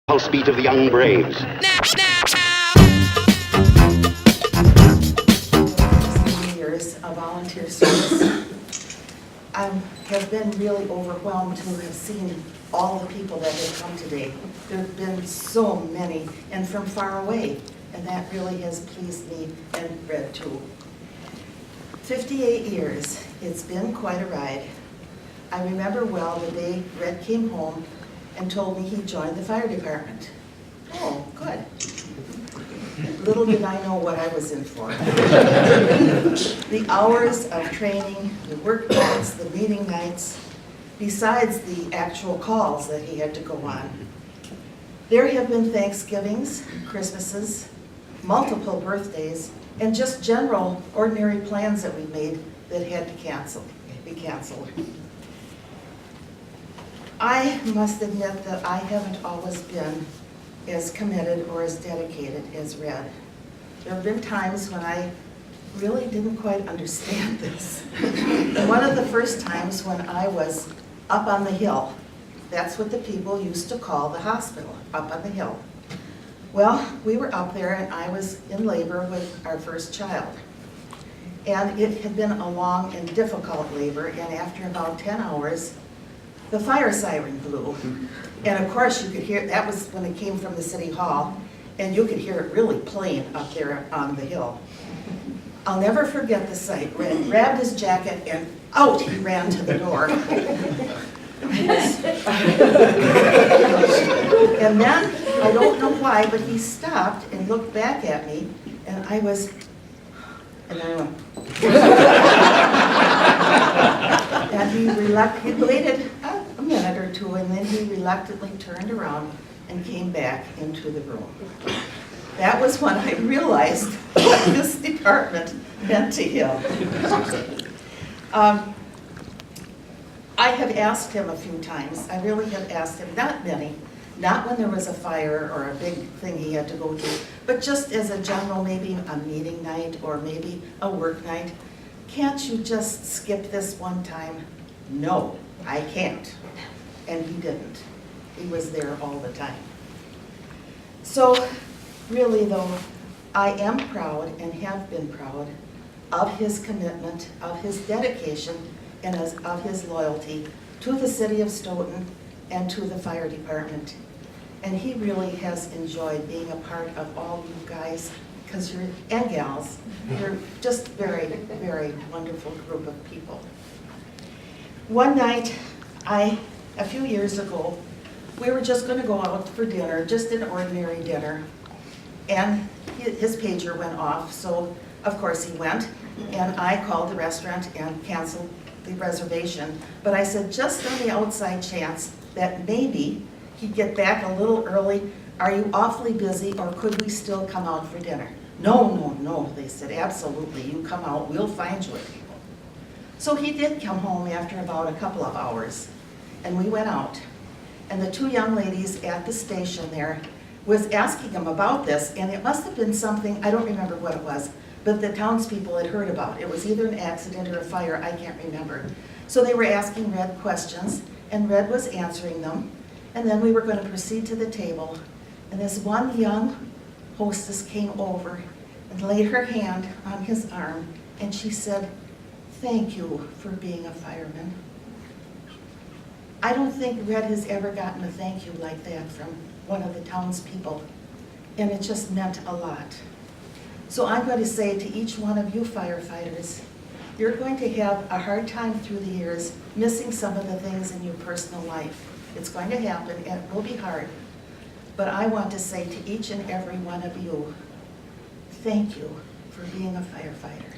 pulse beat of the young braves. 16 years of volunteer service. I have been really overwhelmed to have seen all the people that have come today. There have been so many, and from far away, and that really has pleased me and Red too. 58 years, it's been quite a ride. I remember well the day Red came home and told me he joined the fire department. Oh, good. Little did I know what I was in for. The hours of training, the work nights, the meeting nights, besides the actual calls that he had to go on. There have been Thanksgivings, Christmases, multiple birthdays, and just general ordinary plans that we made that had to be canceled. I must admit that I haven't always been as committed or as dedicated as Red. There have been times when I really didn't quite understand this. One of the first times when I was up on the hill, that's what the people used to call the hospital, up on the hill. Well, we were up there and I was in labor with our first child. And it had been a long and difficult labor, and after about 10 hours, the fire siren blew. And of course you could hear, that was when it came from the city hall, and you could hear it really plain up there on the hill. I'll never forget the sight. Red grabbed his jacket and out he ran to the door. And then, I don't know why, but he stopped and looked back at me, and I was, and I went. And he waited a minute or two, and then he reluctantly turned around and came back into the room. That was when I realized what this department meant to him. I have asked him a few times, I really have asked him, not many, not when there was a fire or a big thing he had to go to, but just as a general, maybe a meeting night or maybe a work night. Can't you just skip this one time? No, I can't. And he didn't. He was there all the time. So really though, I am proud and have been proud of his commitment, of his dedication, and of his loyalty to the city of Stoughton and to the fire department. And he really has enjoyed being a part of all you guys, because you're, and gals, you're just very, very wonderful group of people. One night, a few years ago, we were just going to go out for dinner, just an ordinary dinner, and his pager went off, so of course he went, and I called the restaurant and canceled the reservation, but I said just on the outside chance that maybe he'd get back a little early. Are you awfully busy, or could we still come out for dinner? No, they said, absolutely, you come out, we'll find you a table. So he did come home after about a couple of hours, and we went out. And the two young ladies at the station there was asking him about this, and it must have been something, I don't remember what it was, but the townspeople had heard about. It was either an accident or a fire, I can't remember. So they were asking Red questions, and Red was answering them, and then we were going to proceed to the table, and this one young hostess came over and laid her hand on his arm, and she said, "Thank you for being a fireman." I don't think Red has ever gotten a thank you like that from one of the townspeople, and it just meant a lot. So I'm going to say to each one of you firefighters, you're going to have a hard time through the years missing some of the things in your personal life. It's going to happen, and it will be hard. But I want to say to each and every one of you, thank you for being a firefighter.